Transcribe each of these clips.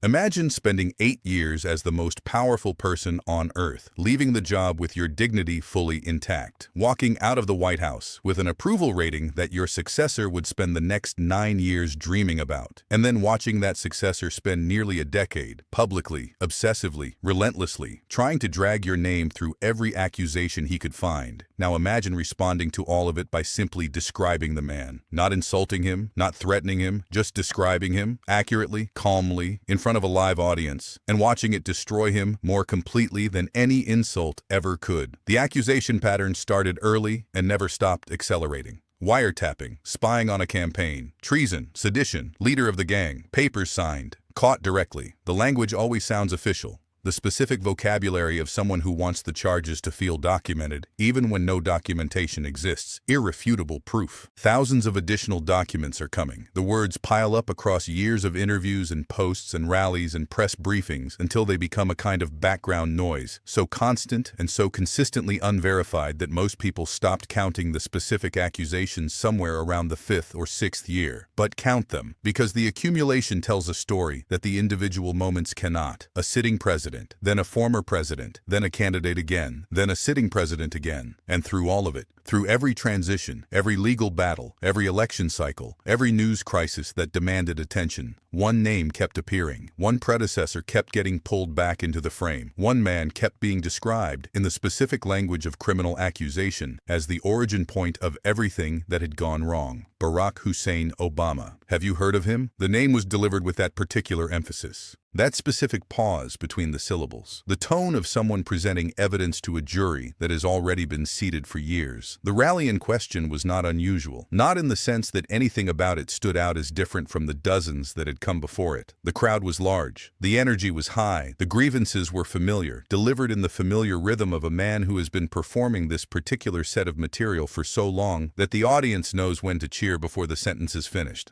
Imagine spending 8 years as the most powerful person on Earth, leaving the job with your dignity fully intact, walking out of the White House with an approval rating that your successor would spend the next 9 years dreaming about, and then watching that successor spend nearly a decade, publicly, obsessively, relentlessly, trying to drag your name through every accusation he could find. Now imagine responding to all of it by simply describing the man, not insulting him, not threatening him, just describing him, accurately, calmly, in front of a live audience, and watching it destroy him more completely than any insult ever could. The accusation pattern started early and never stopped accelerating. Wiretapping, spying on a campaign, treason, sedition, leader of the gang, papers signed, caught directly. The language always sounds official. The specific vocabulary of someone who wants the charges to feel documented, even when no documentation exists. Irrefutable proof. Thousands of additional documents are coming. The words pile up across years of interviews and posts and rallies and press briefings until they become a kind of background noise, so constant and so consistently unverified that most people stopped counting the specific accusations somewhere around the 5th or 6th year. But count them, because the accumulation tells a story that the individual moments cannot. A sitting president, then a former president, then a candidate again, then a sitting president again. And through all of it, through every transition, every legal battle, every election cycle, every news crisis that demanded attention, one name kept appearing. One predecessor kept getting pulled back into the frame. One man kept being described, in the specific language of criminal accusation, as the origin point of everything that had gone wrong. Barack Hussein Obama. Have you heard of him? The name was delivered with that particular emphasis. That specific pause between the syllables. The tone of someone presenting evidence to a jury that has already been seated for years. The rally in question was not unusual, not in the sense that anything about it stood out as different from the dozens that had come before it. The crowd was large. The energy was high. The grievances were familiar, delivered in the familiar rhythm of a man who has been performing this particular set of material for so long that the audience knows when to cheer before the sentence is finished.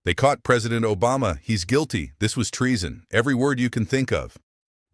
They caught President Obama. He's guilty. This was treason. Every word you can think of.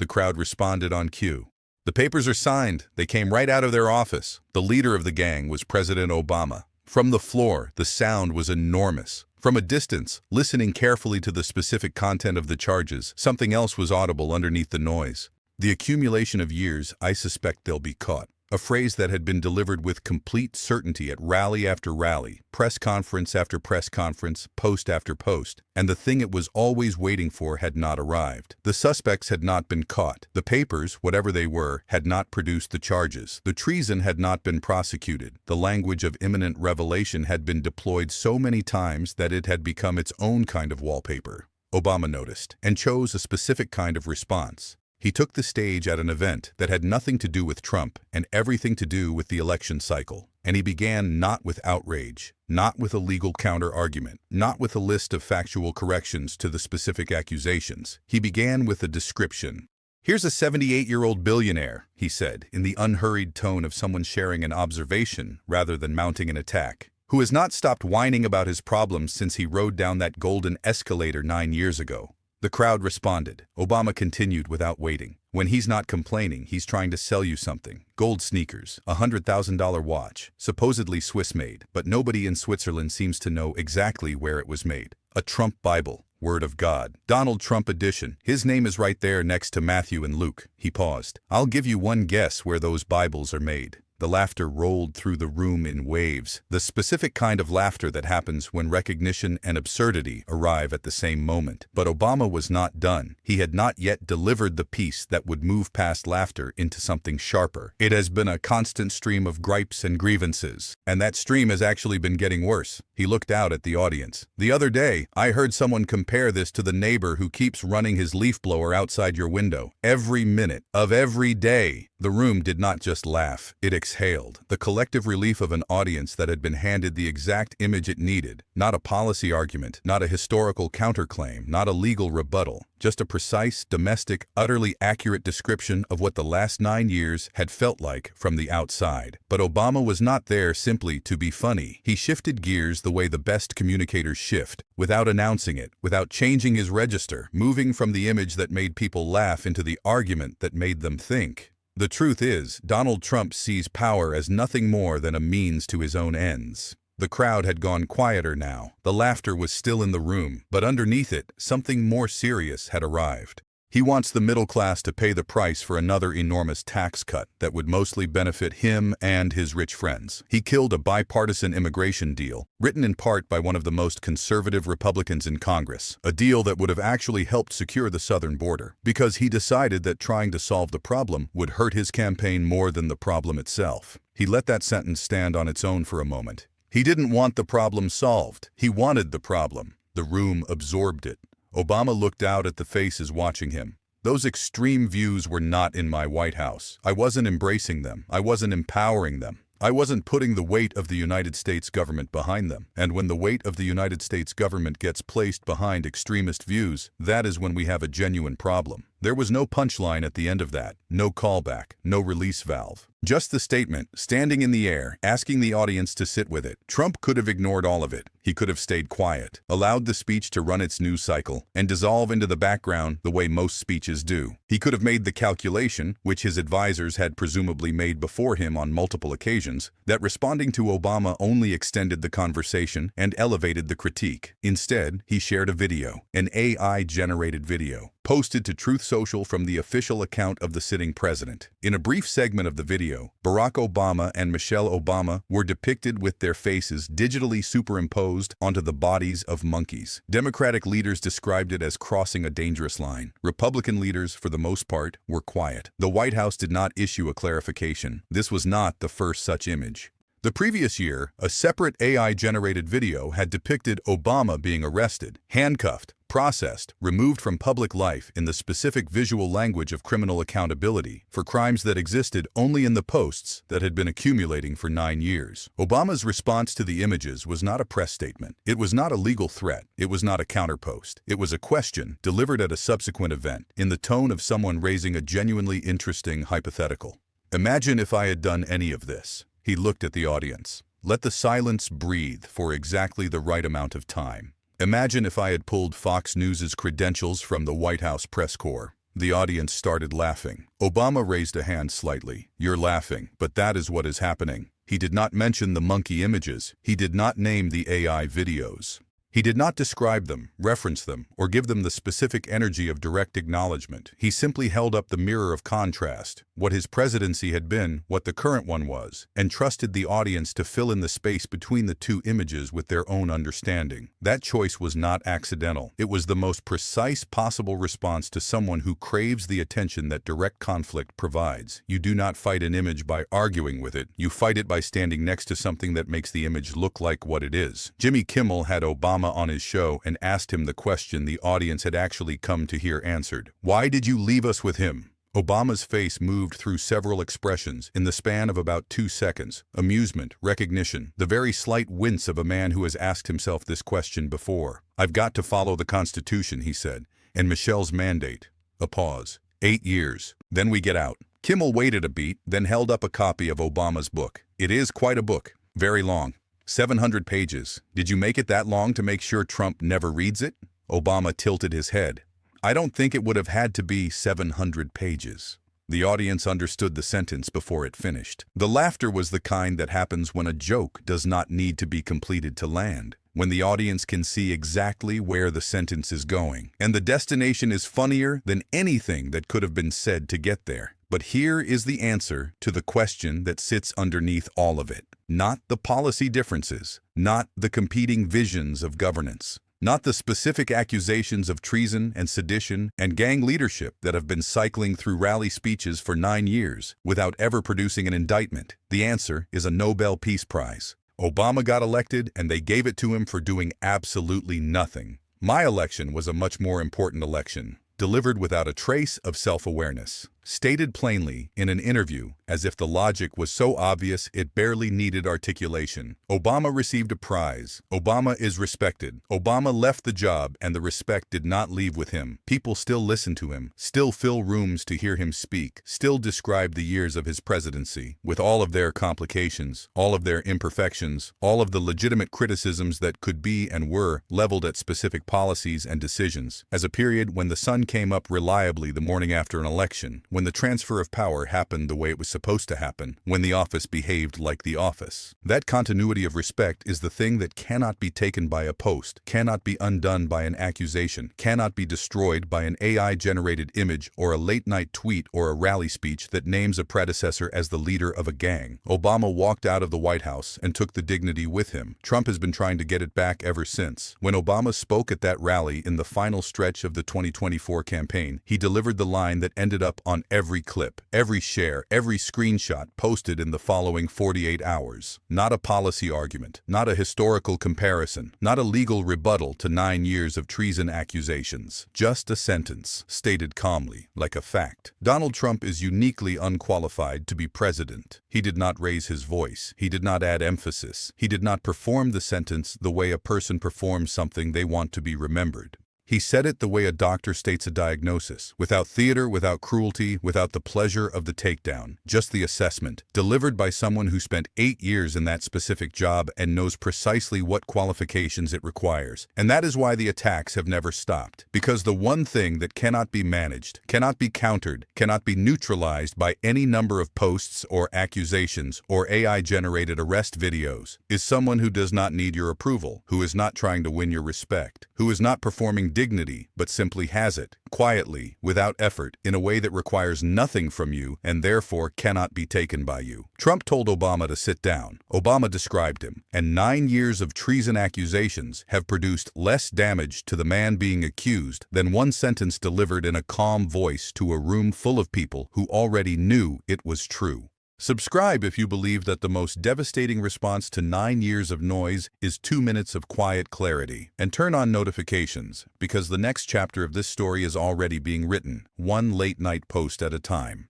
The crowd responded on cue. The papers are signed. They came right out of their office. The leader of the gang was President Obama. From the floor, the sound was enormous. From a distance, listening carefully to the specific content of the charges, something else was audible underneath the noise. The accumulation of years, I suspect they'll be caught. A phrase that had been delivered with complete certainty at rally after rally, press conference after press conference, post after post, and the thing it was always waiting for had not arrived. The suspects had not been caught. The papers, whatever they were, had not produced the charges. The treason had not been prosecuted. The language of imminent revelation had been deployed so many times that it had become its own kind of wallpaper. Obama noticed, and chose a specific kind of response. He took the stage at an event that had nothing to do with Trump and everything to do with the election cycle. And he began not with outrage, not with a legal counter-argument, not with a list of factual corrections to the specific accusations. He began with a description. "Here's a 78-year-old billionaire," he said, in the unhurried tone of someone sharing an observation rather than mounting an attack, "who has not stopped whining about his problems since he rode down that golden escalator 9 years ago." The crowd responded. Obama continued without waiting. "When he's not complaining, he's trying to sell you something. Gold sneakers, a $100,000 watch, supposedly Swiss-made, but nobody in Switzerland seems to know exactly where it was made. A Trump Bible, Word of God, Donald Trump edition. His name is right there next to Matthew and Luke." He paused. "I'll give you one guess where those Bibles are made." The laughter rolled through the room in waves, the specific kind of laughter that happens when recognition and absurdity arrive at the same moment. But Obama was not done. He had not yet delivered the piece that would move past laughter into something sharper. It has been a constant stream of gripes and grievances, and that stream has actually been getting worse. He looked out at the audience. "The other day, I heard someone compare this to the neighbor who keeps running his leaf blower outside your window every minute of every day." The room did not just laugh, it exhaled. The collective relief of an audience that had been handed the exact image it needed. Not a policy argument, not a historical counterclaim, not a legal rebuttal. Just a precise, domestic, utterly accurate description of what the last 9 years had felt like from the outside. But Obama was not there simply to be funny. He shifted gears the way the best communicators shift, without announcing it, without changing his register, moving from the image that made people laugh into the argument that made them think. The truth is, Donald Trump sees power as nothing more than a means to his own ends. The crowd had gone quieter now. The laughter was still in the room, but underneath it, something more serious had arrived. He wants the middle class to pay the price for another enormous tax cut that would mostly benefit him and his rich friends. He killed a bipartisan immigration deal, written in part by one of the most conservative Republicans in Congress, a deal that would have actually helped secure the southern border, because he decided that trying to solve the problem would hurt his campaign more than the problem itself. He let that sentence stand on its own for a moment. He didn't want the problem solved. He wanted the problem. The room absorbed it. Obama looked out at the faces watching him. Those extreme views were not in my White House. I wasn't embracing them. I wasn't empowering them. I wasn't putting the weight of the United States government behind them. And when the weight of the United States government gets placed behind extremist views, that is when we have a genuine problem. There was no punchline at the end of that, no callback, no release valve. Just the statement, standing in the air, asking the audience to sit with it. Trump could have ignored all of it. He could have stayed quiet, allowed the speech to run its news cycle, and dissolve into the background the way most speeches do. He could have made the calculation, which his advisors had presumably made before him on multiple occasions, that responding to Obama only extended the conversation and elevated the critique. Instead, he shared a video, an AI-generated video, posted to Truth Social from the official account of the sitting president. In a brief segment of the video, Barack Obama and Michelle Obama were depicted with their faces digitally superimposed onto the bodies of monkeys. Democratic leaders described it as crossing a dangerous line. Republican leaders, for the most part, were quiet. The White House did not issue a clarification. This was not the first such image. The previous year, a separate AI-generated video had depicted Obama being arrested, handcuffed, processed, removed from public life in the specific visual language of criminal accountability for crimes that existed only in the posts that had been accumulating for 9 years. Obama's response to the images was not a press statement. It was not a legal threat. It was not a counterpost. It was a question delivered at a subsequent event in the tone of someone raising a genuinely interesting hypothetical. Imagine if I had done any of this. He looked at the audience. Let the silence breathe for exactly the right amount of time. Imagine if I had pulled Fox News's credentials from the White House press corps. The audience started laughing. Obama raised a hand slightly. You're laughing, but that is what is happening. He did not mention the monkey images. He did not name the AI videos. He did not describe them, reference them, or give them the specific energy of direct acknowledgement. He simply held up the mirror of contrast, what his presidency had been, what the current one was, and trusted the audience to fill in the space between the two images with their own understanding. That choice was not accidental. It was the most precise possible response to someone who craves the attention that direct conflict provides. You do not fight an image by arguing with it. You fight it by standing next to something that makes the image look like what it is. Jimmy Kimmel had Obama on his show and asked him the question the audience had actually come to hear answered. Why did you leave us with him? Obama's face moved through several expressions in the span of about 2 seconds. Amusement, recognition, the very slight wince of a man who has asked himself this question before. I've got to follow the Constitution, he said, and Michelle's mandate. A pause. 8 years. Then we get out. Kimmel waited a beat, then held up a copy of Obama's book. It is quite a book. Very long. 700 pages. Did you make it that long to make sure Trump never reads it? Obama tilted his head. I don't think it would have had to be 700 pages. The audience understood the sentence before it finished. The laughter was the kind that happens when a joke does not need to be completed to land, when the audience can see exactly where the sentence is going, and the destination is funnier than anything that could have been said to get there. But here is the answer to the question that sits underneath all of it. Not the policy differences, not the competing visions of governance, not the specific accusations of treason and sedition and gang leadership that have been cycling through rally speeches for 9 years without ever producing an indictment. The answer is a Nobel Peace Prize. Obama got elected and they gave it to him for doing absolutely nothing. My election was a much more important election, delivered without a trace of self-awareness. Stated plainly in an interview, as if the logic was so obvious it barely needed articulation. Obama received a prize. Obama is respected. Obama left the job and the respect did not leave with him. People still listen to him, still fill rooms to hear him speak, still describe the years of his presidency, with all of their complications, all of their imperfections, all of the legitimate criticisms that could be and were leveled at specific policies and decisions, as a period when the sun came up reliably the morning after an election, when the transfer of power happened the way it was supposed to happen, when the office behaved like the office. That continuity of respect is the thing that cannot be taken by a post, cannot be undone by an accusation, cannot be destroyed by an AI-generated image or a late-night tweet or a rally speech that names a predecessor as the leader of a gang. Obama walked out of the White House and took the dignity with him. Trump has been trying to get it back ever since. When Obama spoke at that rally in the final stretch of the 2024 campaign, he delivered the line that ended up on every clip, every share, every screenshot posted in the following 48 hours. Not a policy argument, not a historical comparison, not a legal rebuttal to 9 years of treason accusations. Just a sentence, stated calmly, like a fact. Donald Trump is uniquely unqualified to be president. He did not raise his voice. He did not add emphasis. He did not perform the sentence the way a person performs something they want to be remembered. He said it the way a doctor states a diagnosis, without theater, without cruelty, without the pleasure of the takedown, just the assessment, delivered by someone who spent 8 years in that specific job and knows precisely what qualifications it requires. And that is why the attacks have never stopped. Because the one thing that cannot be managed, cannot be countered, cannot be neutralized by any number of posts or accusations or AI-generated arrest videos, is someone who does not need your approval, who is not trying to win your respect, who is not performing dignity, but simply has it, quietly, without effort, in a way that requires nothing from you and therefore cannot be taken by you. Trump told Obama to sit down. Obama described him, and 9 years of treason accusations have produced less damage to the man being accused than one sentence delivered in a calm voice to a room full of people who already knew it was true. Subscribe if you believe that the most devastating response to 9 years of noise is 2 minutes of quiet clarity. And turn on notifications, because the next chapter of this story is already being written, one late-night post at a time.